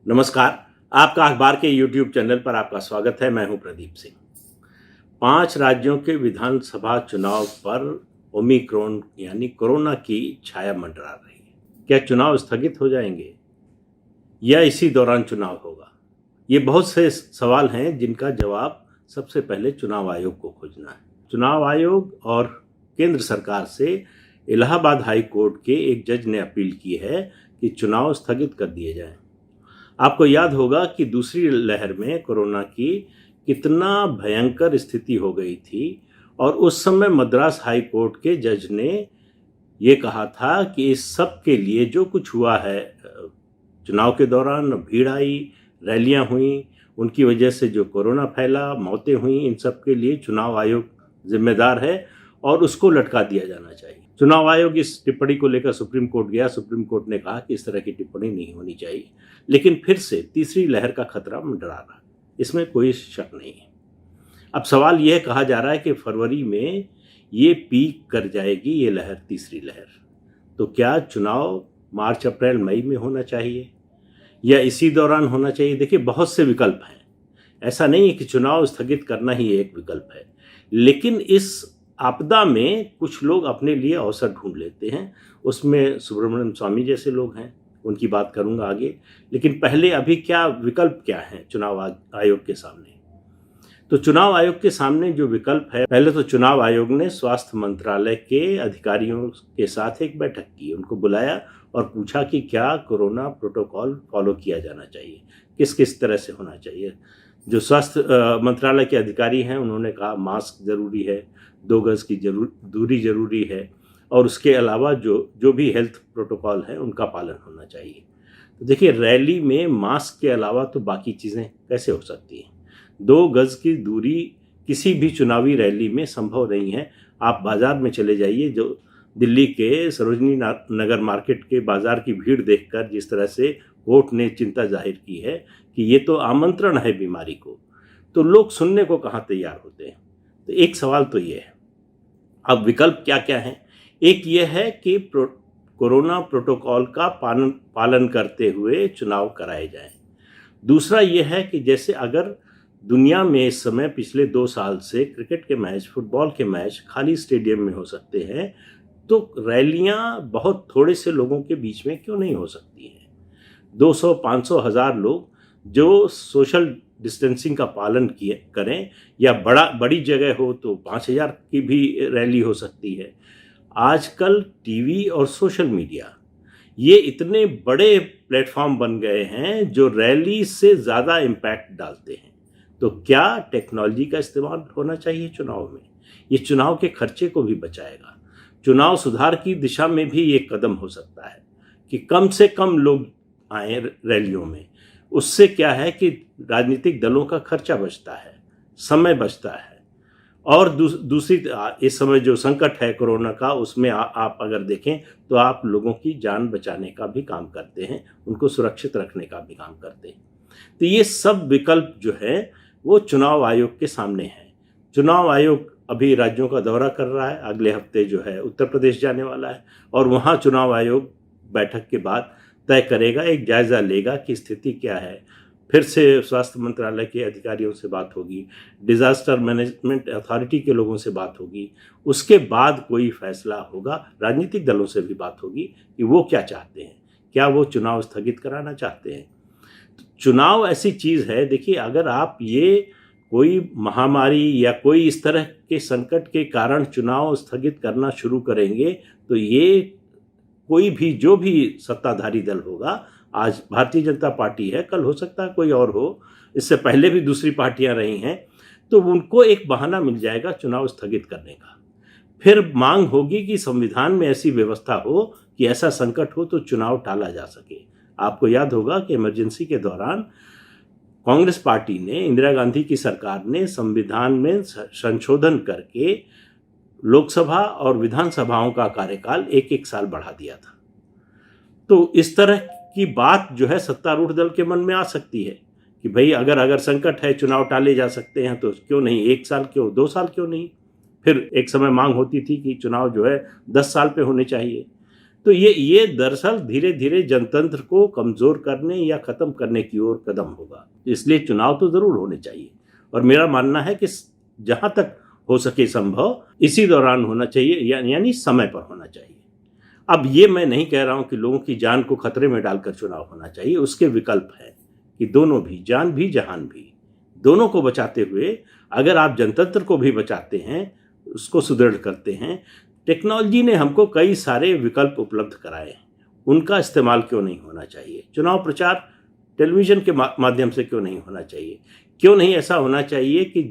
नमस्कार। आपका अखबार के YouTube चैनल पर आपका स्वागत है। मैं हूं प्रदीप सिंह। 5 राज्यों के विधानसभा चुनाव पर ओमिक्रॉन यानी कोरोना की छाया मंडरा रही है। क्या चुनाव स्थगित हो जाएंगे या इसी दौरान चुनाव होगा? ये बहुत से सवाल हैं जिनका जवाब सबसे पहले चुनाव आयोग को खोजना है। चुनाव आयोग और केंद्र सरकार से इलाहाबाद हाई कोर्ट के एक जज ने अपील की है कि चुनाव स्थगित कर दिए जाएं। आपको याद होगा कि दूसरी लहर में कोरोना की कितना भयंकर स्थिति हो गई थी और उस समय मद्रास हाई कोर्ट के जज ने ये कहा था कि इस सब के लिए जो कुछ हुआ है, चुनाव के दौरान भीड़ आई, रैलियां हुई, उनकी वजह से जो कोरोना फैला, मौतें हुई, इन सब के लिए चुनाव आयोग जिम्मेदार है और उसको लटका दिया जाना चाहिए। चुनाव आयोग इस टिप्पणी को लेकर सुप्रीम कोर्ट गया। सुप्रीम कोर्ट ने कहा कि इस तरह की टिप्पणी नहीं होनी चाहिए, लेकिन फिर से तीसरी लहर का खतरा मंडरा रहा, इसमें कोई शक नहीं है। अब सवाल यह कहा जा रहा है कि फरवरी में ये पीक कर जाएगी ये लहर, तीसरी लहर। तो क्या चुनाव मार्च, अप्रैल, मई में होना चाहिए या इसी दौरान होना चाहिए? देखिए, बहुत से विकल्प हैं। ऐसा नहीं है कि चुनाव स्थगित करना ही एक विकल्प है, लेकिन इस आपदा में कुछ लोग अपने लिए अवसर ढूंढ लेते हैं। उसमें सुब्रमण्यम स्वामी जैसे लोग हैं, उनकी बात करूंगा आगे। लेकिन पहले अभी विकल्प क्या है चुनाव आयोग के सामने? तो चुनाव आयोग के सामने जो विकल्प है, पहले तो चुनाव आयोग ने स्वास्थ्य मंत्रालय के अधिकारियों के साथ एक बैठक की, उनको बुलाया और पूछा कि क्या कोरोना प्रोटोकॉल फॉलो किया जाना चाहिए, किस किस तरह से होना चाहिए। जो स्वास्थ्य मंत्रालय के अधिकारी हैं उन्होंने कहा मास्क जरूरी है, 2 गज की दूरी जरूरी है और उसके अलावा जो भी हेल्थ प्रोटोकॉल है उनका पालन होना चाहिए। तो देखिए, रैली में मास्क के अलावा तो बाकी चीज़ें कैसे हो सकती हैं? 2 गज की दूरी किसी भी चुनावी रैली में संभव नहीं है। आप बाजार में चले जाइए, जो दिल्ली के सरोजनी नगर मार्केट के बाजार की भीड़ देखकर जिस तरह से कोर्ट ने चिंता जाहिर की है कि ये तो आमंत्रण है बीमारी को, तो लोग सुनने को कहाँ तैयार होते हैं। तो एक सवाल तो ये है। अब विकल्प क्या क्या हैं? एक ये है कि कोरोना प्रोटोकॉल का पालन करते हुए चुनाव कराए जाएं। दूसरा ये है कि जैसे अगर दुनिया में इस समय पिछले 2 साल से क्रिकेट के मैच, फुटबॉल के मैच खाली स्टेडियम में हो सकते हैं, तो रैलियां बहुत थोड़े से लोगों के बीच में क्यों नहीं हो सकती हैं? 200, 500, 1000 लोग जो सोशल डिस्टेंसिंग का पालन करें, या बड़ी जगह हो तो 5000 की भी रैली हो सकती है। आजकल टीवी और सोशल मीडिया ये इतने बड़े प्लेटफॉर्म बन गए हैं जो रैली से ज़्यादा इम्पैक्ट डालते हैं। तो क्या टेक्नोलॉजी का इस्तेमाल होना चाहिए चुनाव में? ये चुनाव के खर्चे को भी बचाएगा। चुनाव सुधार की दिशा में भी ये कदम हो सकता है कि कम से कम लोग आए रैलियों में। उससे क्या है कि राजनीतिक दलों का खर्चा बचता है, समय बचता है। और दूसरी, इस समय जो संकट है कोरोना का, उसमें आप अगर देखें तो आप लोगों की जान बचाने का भी काम करते हैं, उनको सुरक्षित रखने का भी काम करते हैं। तो ये सब विकल्प जो है वो चुनाव आयोग के सामने है। चुनाव आयोग अभी राज्यों का दौरा कर रहा है, अगले हफ्ते जो है उत्तर प्रदेश जाने वाला है और वहाँ चुनाव आयोग बैठक के बाद तय करेगा, एक जायज़ा लेगा कि स्थिति क्या है। फिर से स्वास्थ्य मंत्रालय के अधिकारियों से बात होगी, डिजास्टर मैनेजमेंट अथॉरिटी के लोगों से बात होगी, उसके बाद कोई फैसला होगा। राजनीतिक दलों से भी बात होगी कि वो क्या चाहते हैं, क्या वो चुनाव स्थगित कराना चाहते हैं। तो चुनाव ऐसी चीज़ है, देखिए, अगर आप ये कोई महामारी या कोई इस तरह के संकट के कारण चुनाव स्थगित करना शुरू करेंगे तो ये कोई भी, जो भी सत्ताधारी दल होगा, आज भारतीय जनता पार्टी है, कल हो सकता है कोई और हो, इससे पहले भी दूसरी पार्टियां रही हैं, तो उनको एक बहाना मिल जाएगा चुनाव स्थगित करने का। फिर मांग होगी कि संविधान में ऐसी व्यवस्था हो कि ऐसा संकट हो तो चुनाव टाला जा सके। आपको याद होगा कि इमरजेंसी के दौरान कांग्रेस पार्टी ने, इंदिरा गांधी की सरकार ने संविधान में संशोधन करके लोकसभा और विधानसभाओं का कार्यकाल 1-1 साल बढ़ा दिया था। तो इस तरह की बात जो है सत्तारूढ़ दल के मन में आ सकती है कि भाई अगर संकट है, चुनाव टाले जा सकते हैं, तो क्यों नहीं 1 साल, क्यों 2 साल, क्यों नहीं। फिर एक समय मांग होती थी कि चुनाव जो है 10 साल पे होने चाहिए। तो ये दरअसल धीरे धीरे जनतंत्र को कमजोर करने या खत्म करने की ओर कदम होगा। इसलिए चुनाव तो जरूर होने चाहिए, और मेरा मानना है कि जहां तक हो सके संभव इसी दौरान होना चाहिए, यानी समय पर होना चाहिए। अब ये मैं नहीं कह रहा हूं कि लोगों की जान को खतरे में डालकर चुनाव होना चाहिए, उसके विकल्प है कि दोनों भी, जान भी जहान भी, दोनों को बचाते हुए अगर आप जनतंत्र को भी बचाते हैं, उसको सुदृढ़ करते हैं, टेक्नोलॉजी ने हमको कई सारे विकल्प उपलब्ध कराए हैं, उनका इस्तेमाल क्यों नहीं होना चाहिए? चुनाव प्रचार टेलीविजन के माध्यम से क्यों नहीं होना चाहिए? क्यों नहीं ऐसा होना चाहिए कि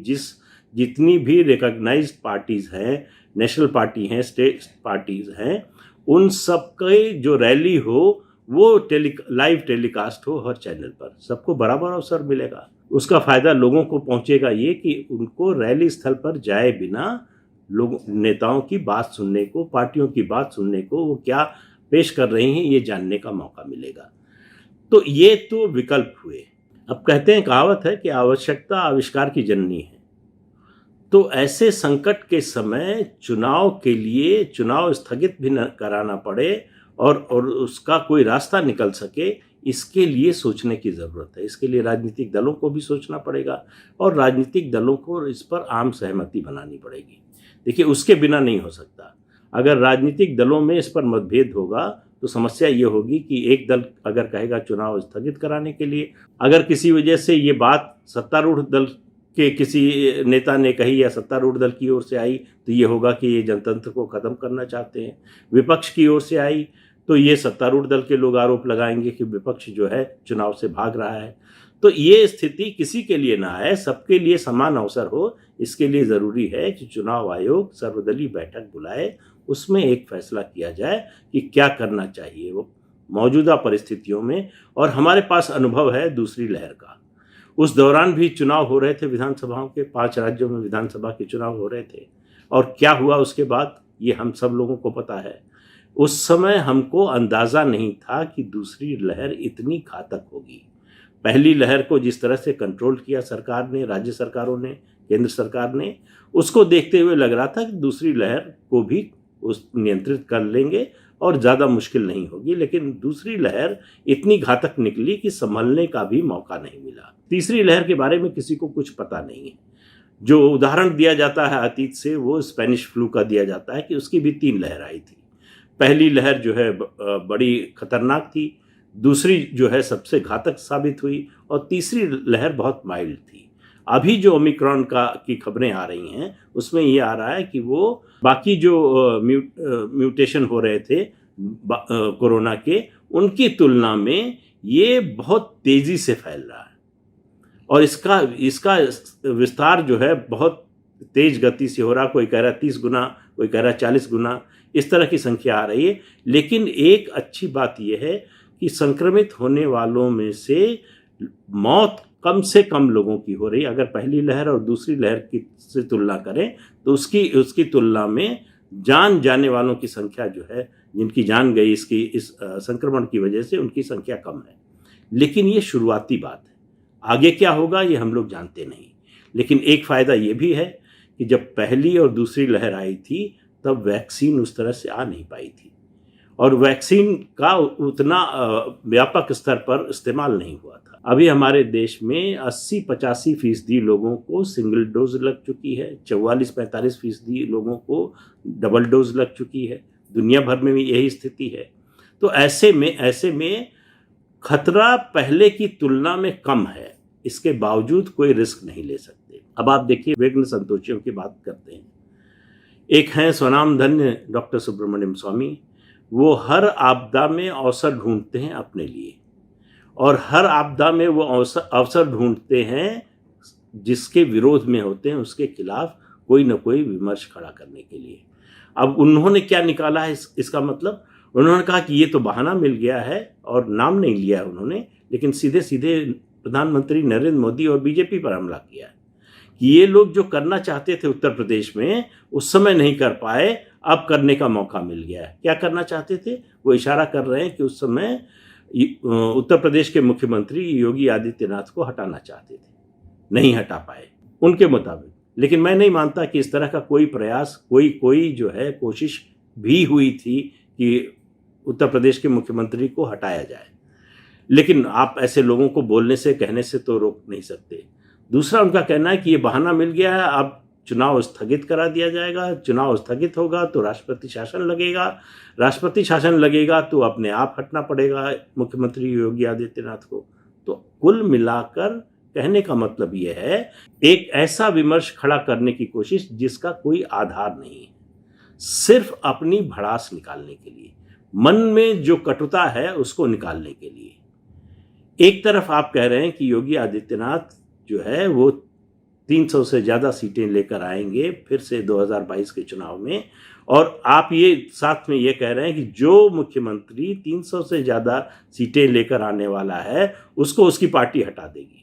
जितनी भी रिकॉग्नाइज्ड पार्टीज हैं, नेशनल पार्टी हैं, स्टेट पार्टीज हैं, उन सबके जो रैली हो वो लाइव टेलीकास्ट हो हर चैनल पर, सबको बराबर अवसर मिलेगा। उसका फायदा लोगों को पहुंचेगा ये कि उनको रैली स्थल पर जाए बिना लोग नेताओं की बात सुनने को, पार्टियों की बात सुनने को, वो क्या पेश कर रही हैं ये जानने का मौका मिलेगा। तो ये तो विकल्प हुए। अब कहते हैं, कहावत है कि आवश्यकता आविष्कार की जननी है। तो ऐसे संकट के समय चुनाव के लिए चुनाव स्थगित भी न कराना पड़े और उसका कोई रास्ता निकल सके, इसके लिए सोचने की ज़रूरत है। इसके लिए राजनीतिक दलों को भी सोचना पड़ेगा और राजनीतिक दलों को इस पर आम सहमति बनानी पड़ेगी। देखिए, उसके बिना नहीं हो सकता। अगर राजनीतिक दलों में इस पर मतभेद होगा तो समस्या ये होगी कि एक दल अगर कहेगा चुनाव स्थगित कराने के लिए, अगर किसी वजह से ये बात सत्तारूढ़ दल के किसी नेता ने कही या सत्तारूढ़ दल की ओर से आई तो ये होगा कि ये जनतंत्र को ख़त्म करना चाहते हैं। विपक्ष की ओर से आई तो ये सत्तारूढ़ दल के लोग आरोप लगाएंगे कि विपक्ष जो है चुनाव से भाग रहा है। तो ये स्थिति किसी के लिए ना आए, सबके लिए समान अवसर हो, इसके लिए ज़रूरी है कि चुनाव आयोग सर्वदलीय बैठक बुलाए, उसमें एक फैसला किया जाए कि क्या करना चाहिए वो मौजूदा परिस्थितियों में। और हमारे पास अनुभव है दूसरी लहर का। उस दौरान भी चुनाव हो रहे थे विधानसभाओं के, 5 राज्यों में विधानसभा के चुनाव हो रहे थे, और क्या हुआ उसके बाद ये हम सब लोगों को पता है। उस समय हमको अंदाज़ा नहीं था कि दूसरी लहर इतनी घातक होगी। पहली लहर को जिस तरह से कंट्रोल किया सरकार ने, राज्य सरकारों ने, केंद्र सरकार ने, उसको देखते हुए लग रहा था कि दूसरी लहर को भी उस नियंत्रित कर लेंगे और ज़्यादा मुश्किल नहीं होगी। लेकिन दूसरी लहर इतनी घातक निकली कि संभलने का भी मौका नहीं मिला। तीसरी लहर के बारे में किसी को कुछ पता नहीं है। जो उदाहरण दिया जाता है अतीत से वो स्पेनिश फ्लू का दिया जाता है कि उसकी भी 3 लहर आई थी। पहली लहर जो है बड़ी खतरनाक थी, दूसरी जो है सबसे घातक साबित हुई, और तीसरी लहर बहुत माइल्ड थी। अभी जो ओमिक्रॉन की खबरें आ रही हैं उसमें ये आ रहा है कि वो बाकी जो म्यूटेशन हो रहे थे कोरोना के, उनकी तुलना में ये बहुत तेज़ी से फैल रहा है, और इसका विस्तार जो है बहुत तेज गति से हो रहा। कोई कह रहा है 30 गुना, कोई कह रहा है 40 गुना, इस तरह की संख्या आ रही है। लेकिन एक अच्छी बात यह है कि संक्रमित होने वालों में से मौत कम से कम लोगों की हो रही है। अगर पहली लहर और दूसरी लहर की से तुलना करें तो उसकी तुलना में जान जाने वालों की संख्या जो है, जिनकी जान गई इस संक्रमण की वजह से, उनकी संख्या कम है। लेकिन ये शुरुआती बात है, आगे क्या होगा ये हम लोग जानते नहीं। लेकिन एक फ़ायदा ये भी है कि जब पहली और दूसरी लहर आई थी तब वैक्सीन उस तरह से आ नहीं पाई थी, और वैक्सीन का उतना व्यापक स्तर पर इस्तेमाल नहीं हुआ था। अभी हमारे देश में 80-85% लोगों को सिंगल डोज लग चुकी है, 44-45% लोगों को डबल डोज लग चुकी है। दुनिया भर में भी यही स्थिति है। तो ऐसे में खतरा पहले की तुलना में कम है, इसके बावजूद कोई रिस्क नहीं ले सकते। अब आप देखिए, विघ्न संतोषियों की बात करते हैं। एक हैं स्वनामधन्य डॉक्टर सुब्रमण्यम स्वामी। वो हर आपदा में अवसर ढूंढते हैं अपने लिए, और हर आपदा में वो अवसर ढूंढते हैं जिसके विरोध में होते हैं, उसके खिलाफ कोई न कोई विमर्श खड़ा करने के लिए। अब उन्होंने क्या निकाला है इसका मतलब, उन्होंने कहा कि ये तो बहाना मिल गया है, और नाम नहीं लिया है उन्होंने, लेकिन सीधे सीधे प्रधानमंत्री नरेंद्र मोदी और बीजेपी पर हमला किया है कि ये लोग जो करना चाहते थे उत्तर प्रदेश में उस समय नहीं कर पाए, अब करने का मौका मिल गया है। क्या करना चाहते थे? वो इशारा कर रहे हैं कि उस समय उत्तर प्रदेश के मुख्यमंत्री योगी आदित्यनाथ को हटाना चाहते थे, नहीं हटा पाए उनके मुताबिक। लेकिन मैं नहीं मानता कि इस तरह का कोई प्रयास, कोई जो है कोशिश भी हुई थी कि उत्तर प्रदेश के मुख्यमंत्री को हटाया जाए। लेकिन आप ऐसे लोगों को बोलने से, कहने से तो रोक नहीं सकते। दूसरा उनका कहना है कि ये बहाना मिल गया है, अब चुनाव स्थगित करा दिया जाएगा। चुनाव स्थगित होगा तो राष्ट्रपति शासन लगेगा, राष्ट्रपति शासन लगेगा तो अपने आप हटना पड़ेगा मुख्यमंत्री योगी आदित्यनाथ को। तो कुल मिलाकर कहने का मतलब यह है, एक ऐसा विमर्श खड़ा करने की कोशिश जिसका कोई आधार नहीं है, सिर्फ अपनी भड़ास निकालने के लिए, मन में जो कटुता है उसको निकालने के लिए। एक तरफ आप कह रहे हैं कि योगी आदित्यनाथ जो है वो 300 से ज़्यादा सीटें लेकर आएंगे फिर से 2022 के चुनाव में, और आप ये साथ में ये कह रहे हैं कि जो मुख्यमंत्री 300 से ज़्यादा सीटें लेकर आने वाला है उसको उसकी पार्टी हटा देगी।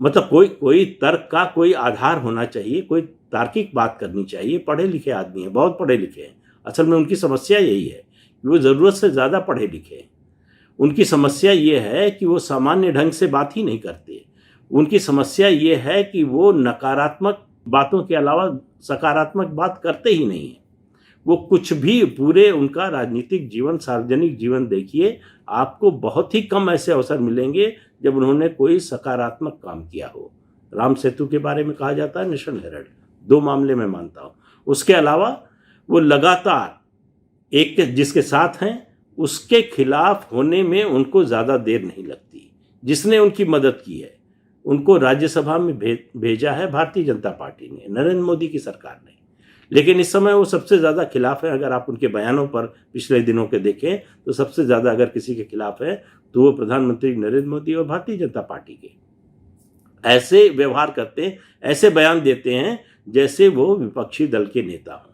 मतलब कोई तर्क का कोई आधार होना चाहिए, कोई तार्किक बात करनी चाहिए। पढ़े लिखे आदमी हैं, बहुत पढ़े लिखे हैं। असल में उनकी समस्या यही है कि वो ज़रूरत से ज़्यादा पढ़े लिखे हैं। उनकी समस्या ये है कि वो सामान्य ढंग से बात ही नहीं करते। उनकी समस्या ये है कि वो नकारात्मक बातों के अलावा सकारात्मक बात करते ही नहीं हैं। वो कुछ भी, पूरे उनका राजनीतिक जीवन, सार्वजनिक जीवन देखिए, आपको बहुत ही कम ऐसे अवसर मिलेंगे जब उन्होंने कोई सकारात्मक काम किया हो। राम सेतु के बारे में कहा जाता है नेशनल हेराल्ड, 2 मामले में मानता हूँ। उसके अलावा वो लगातार एक जिसके साथ हैं उसके खिलाफ होने में उनको ज़्यादा देर नहीं लगती। जिसने उनकी मदद की है उनको राज्यसभा में भेजा है भारतीय जनता पार्टी ने, नरेंद्र मोदी की सरकार ने। लेकिन इस समय वो सबसे ज़्यादा खिलाफ है। अगर आप उनके बयानों पर पिछले दिनों के देखें तो सबसे ज़्यादा अगर किसी के खिलाफ है तो वो प्रधानमंत्री नरेंद्र मोदी और भारतीय जनता पार्टी के। ऐसे व्यवहार करते हैं, ऐसे बयान देते हैं जैसे वो विपक्षी दल के नेता हों।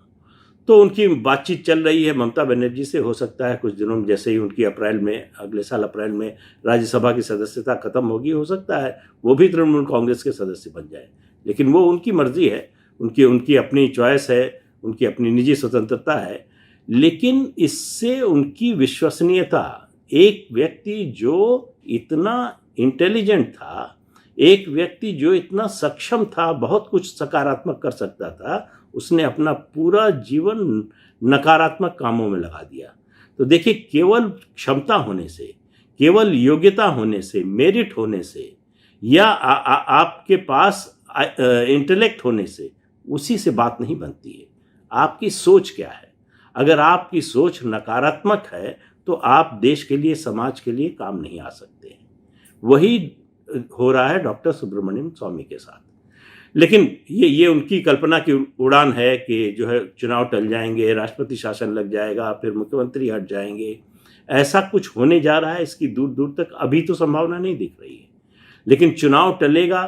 तो उनकी बातचीत चल रही है ममता बनर्जी से। हो सकता है कुछ दिनों में, जैसे ही उनकी अगले साल अप्रैल में राज्यसभा की सदस्यता खत्म होगी, हो सकता है वो भी तृणमूल कांग्रेस के सदस्य बन जाए। लेकिन वो उनकी मर्जी है, उनकी अपनी चॉइस है, उनकी अपनी निजी स्वतंत्रता है। लेकिन इससे उनकी विश्वसनीयता, एक व्यक्ति जो इतना इंटेलिजेंट था, एक व्यक्ति जो इतना सक्षम था, बहुत कुछ सकारात्मक कर सकता था, उसने अपना पूरा जीवन नकारात्मक कामों में लगा दिया। तो देखिए, केवल क्षमता होने से, केवल योग्यता होने से, मेरिट होने से, या आपके पास इंटेलेक्ट होने से, उसी से बात नहीं बनती है। आपकी सोच क्या है? अगर आपकी सोच नकारात्मक है तो आप देश के लिए, समाज के लिए काम नहीं आ सकते। वही हो रहा है डॉक्टर सुब्रमण्यम स्वामी के साथ। लेकिन ये उनकी कल्पना की उड़ान है कि जो है चुनाव टल जाएंगे, राष्ट्रपति शासन लग जाएगा, फिर मुख्यमंत्री हट जाएंगे। ऐसा कुछ होने जा रहा है, इसकी दूर दूर तक अभी तो संभावना नहीं दिख रही है। लेकिन चुनाव टलेगा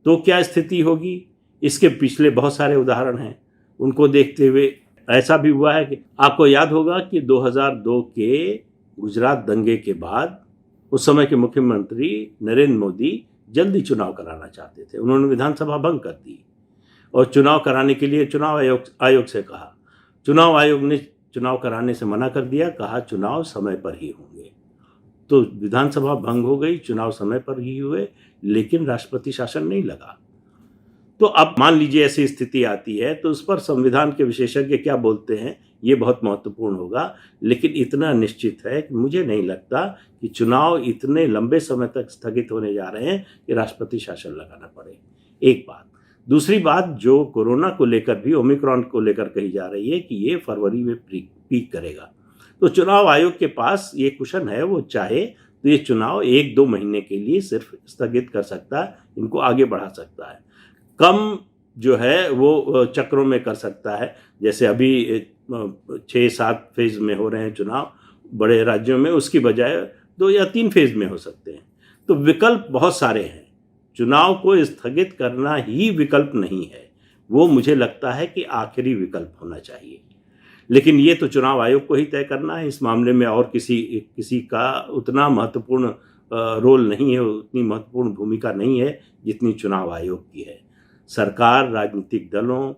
तो क्या स्थिति होगी, इसके पिछले बहुत सारे उदाहरण हैं। उनको देखते हुए ऐसा भी हुआ है कि आपको याद होगा कि 2002 के गुजरात दंगे के बाद उस समय के मुख्यमंत्री नरेंद्र मोदी जल्दी चुनाव कराना चाहते थे। उन्होंने विधानसभा भंग कर दी और चुनाव कराने के लिए चुनाव आयोग से कहा। चुनाव आयोग ने चुनाव कराने से मना कर दिया, कहा चुनाव समय पर ही होंगे। तो विधानसभा भंग हो गई, चुनाव समय पर ही हुए, लेकिन राष्ट्रपति शासन नहीं लगा। तो अब मान लीजिए ऐसी स्थिति आती है तो उस पर संविधान के विशेषज्ञ क्या बोलते हैं ये बहुत महत्वपूर्ण होगा। लेकिन इतना निश्चित है कि मुझे नहीं लगता कि चुनाव इतने लंबे समय तक स्थगित होने जा रहे हैं कि राष्ट्रपति शासन लगाना पड़े। एक बात। दूसरी बात, जो कोरोना को लेकर भी, ओमिक्रॉन को लेकर कही जा रही है कि ये फरवरी में पीक करेगा, तो चुनाव आयोग के पास ये कुशन है, वो चाहे तो ये चुनाव 1-2 महीने के लिए सिर्फ स्थगित कर सकता है, इनको आगे बढ़ा सकता है। कम जो है वो चक्रों में कर सकता है। जैसे अभी 6-7 फेज में हो रहे हैं चुनाव बड़े राज्यों में, उसकी बजाय 2 या 3 फेज में हो सकते हैं। तो विकल्प बहुत सारे हैं। चुनाव को स्थगित करना ही विकल्प नहीं है, वो मुझे लगता है कि आखिरी विकल्प होना चाहिए। लेकिन ये तो चुनाव आयोग को ही तय करना है इस मामले में, और किसी का उतना महत्वपूर्ण रोल नहीं है, उतनी महत्वपूर्ण भूमिका नहीं है जितनी चुनाव आयोग की है। सरकार, राजनीतिक दलों,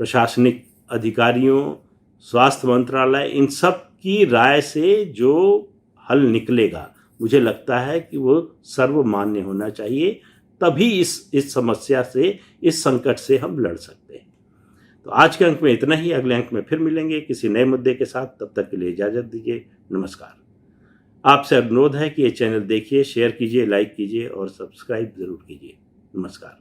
प्रशासनिक अधिकारियों, स्वास्थ्य मंत्रालय, इन सब की राय से जो हल निकलेगा मुझे लगता है कि वो सर्वमान्य होना चाहिए। तभी इस समस्या से, इस संकट से हम लड़ सकते हैं। तो आज के अंक में इतना ही। अगले अंक में फिर मिलेंगे किसी नए मुद्दे के साथ। तब तक के लिए इजाज़त दीजिए। नमस्कार। आपसे अनुरोध है कि ये चैनल देखिए, शेयर कीजिए, लाइक कीजिए और सब्सक्राइब ज़रूर कीजिए। नमस्कार।